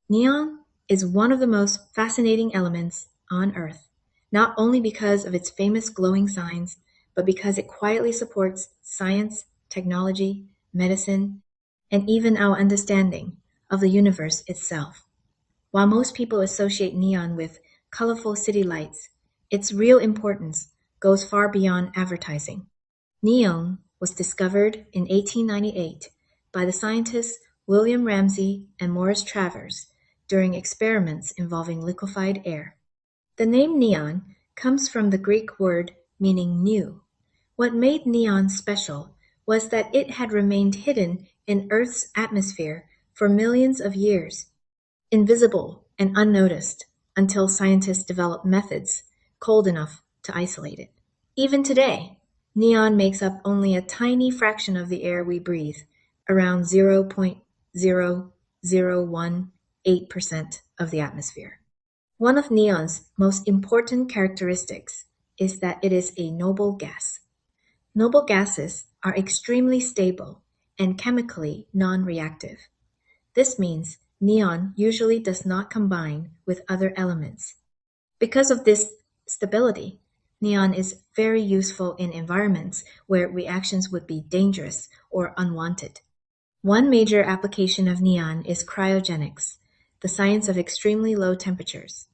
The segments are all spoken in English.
Neon is one of the most fascinating elements on Earth, not only because of its famous glowing signs, but because it quietly supports science, technology, medicine, and even our understanding of the universe itself. While most people associate neon with colorful city lights, its real importance goes far beyond advertising. Neon was discovered in 1898 by the scientists William Ramsay and Morris Travers during experiments involving liquefied air. The name neon comes from the Greek word meaning new. What made neon special was that it had remained hidden in Earth's atmosphere for millions of years, invisible and unnoticed until scientists developed methods cold enough to isolate it. Even today, neon makes up only a tiny fraction of the air we breathe, around 0.0018% of the atmosphere. One of neon's most important characteristics is that it is a noble gas. Noble gases are extremely stable and chemically non-reactive. This means neon usually does not combine with other elements. Because of this stability, neon is very useful in environments where reactions would be dangerous or unwanted. One major application of neon is cryogenics, the science of extremely low temperatures.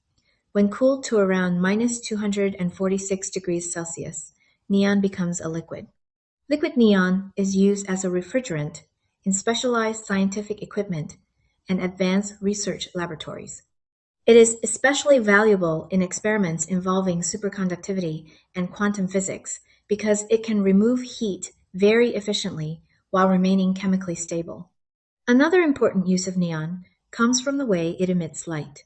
When cooled to around minus 246 degrees Celsius, neon becomes a liquid. Liquid neon is used as a refrigerant in specialized scientific equipment and advanced research laboratories. It is especially valuable in experiments involving superconductivity and quantum physics because it can remove heat very efficiently while remaining chemically stable. Another important use of neon comes from the way it emits light.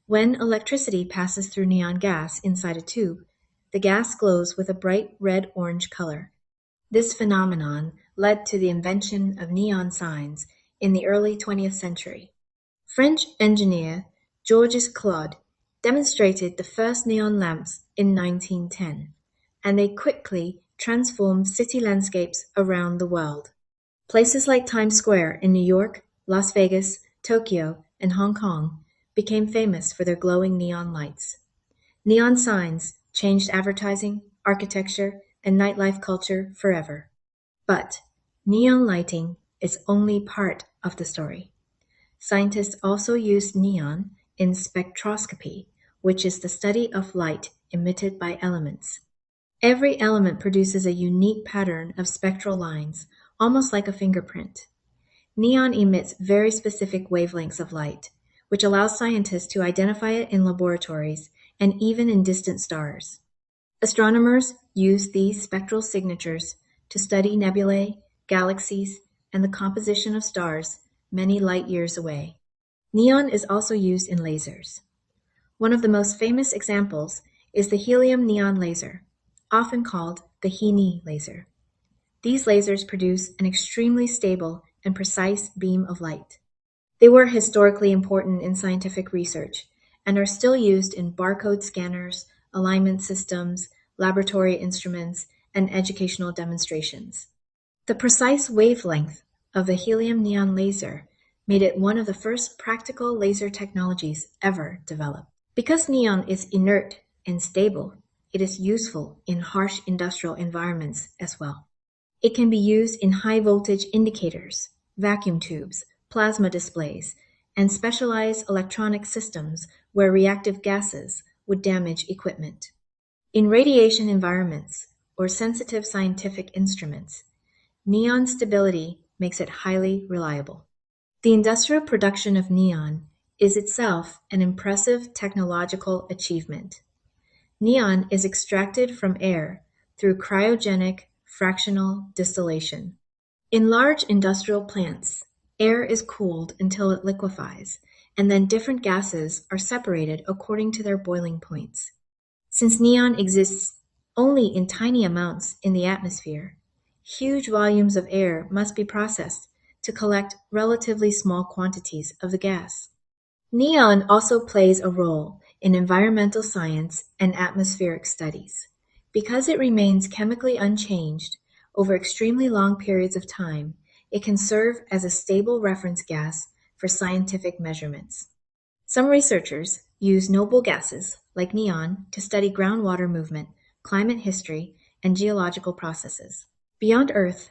When electricity passes through neon gas inside a tube, the gas glows with a bright red-orange color. This phenomenon led to the invention of neon signs in the early 20th century. French engineer Georges Claude demonstrated the first neon lamps in 1910, and they quickly transformed city landscapes around the world. Places like Times Square in New York, Las Vegas, Tokyo, and Hong Kong became famous for their glowing neon lights. Neon signs changed advertising, architecture, and nightlife culture forever. But neon lighting is only part of the story. Scientists also use neon in spectroscopy, which is the study of light emitted by elements. Every element produces a unique pattern of spectral lines, almost like a fingerprint. Neon emits very specific wavelengths of light, which allows scientists to identify it in laboratories and even in distant stars. Astronomers use these spectral signatures to study nebulae, galaxies, and the composition of stars many light years away. Neon is also used in lasers. One of the most famous examples is the helium-neon laser, often called the He-Ni laser. These lasers produce an extremely stable and precise beam of light. They were historically important in scientific research and are still used in barcode scanners, alignment systems, laboratory instruments, and educational demonstrations. The precise wavelength of the helium-neon laser made it one of the first practical laser technologies ever developed. Because neon is inert and stable, it is useful in harsh industrial environments as well. It can be used in high-voltage indicators, vacuum tubes, plasma displays, and specialized electronic systems where reactive gases would damage equipment. In radiation environments or sensitive scientific instruments, neon stability makes it highly reliable. The industrial production of neon is itself an impressive technological achievement. Neon is extracted from air through cryogenic fractional distillation. In large industrial plants, air is cooled until it liquefies, and then different gases are separated according to their boiling points. Since neon exists only in tiny amounts in the atmosphere, huge volumes of air must be processed to collect relatively small quantities of the gas. Neon also plays a role in environmental science and atmospheric studies. Because it remains chemically unchanged over extremely long periods of time, it can serve as a stable reference gas for scientific measurements. Some researchers use noble gases, like neon, to study groundwater movement, climate history, and geological processes. Beyond Earth,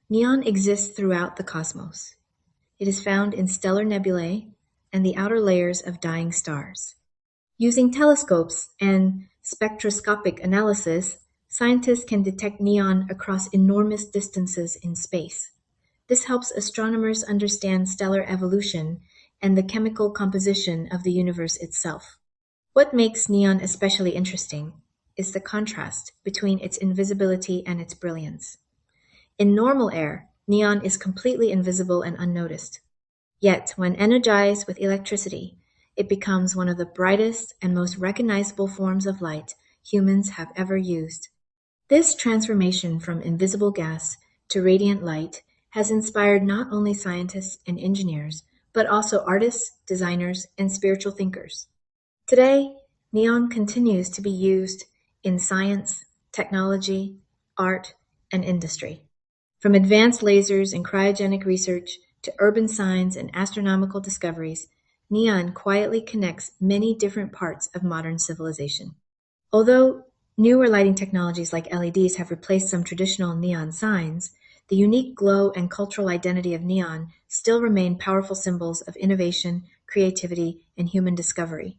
neon exists throughout the cosmos. It is found in stellar nebulae and the outer layers of dying stars. Using telescopes and spectroscopic analysis, scientists can detect neon across enormous distances in space. This helps astronomers understand stellar evolution and the chemical composition of the universe itself. What makes neon especially interesting is the contrast between its invisibility and its brilliance. In normal air, neon is completely invisible and unnoticed. Yet, when energized with electricity, it becomes one of the brightest and most recognizable forms of light humans have ever used. This transformation from invisible gas to radiant light has inspired not only scientists and engineers, but also artists, designers, and spiritual thinkers. Today, neon continues to be used in science, technology, art, and industry. From advanced lasers and cryogenic research to urban signs and astronomical discoveries, neon quietly connects many different parts of modern civilization. Although newer lighting technologies like LEDs have replaced some traditional neon signs, the unique glow and cultural identity of neon still remain powerful symbols of innovation, creativity, and human discovery.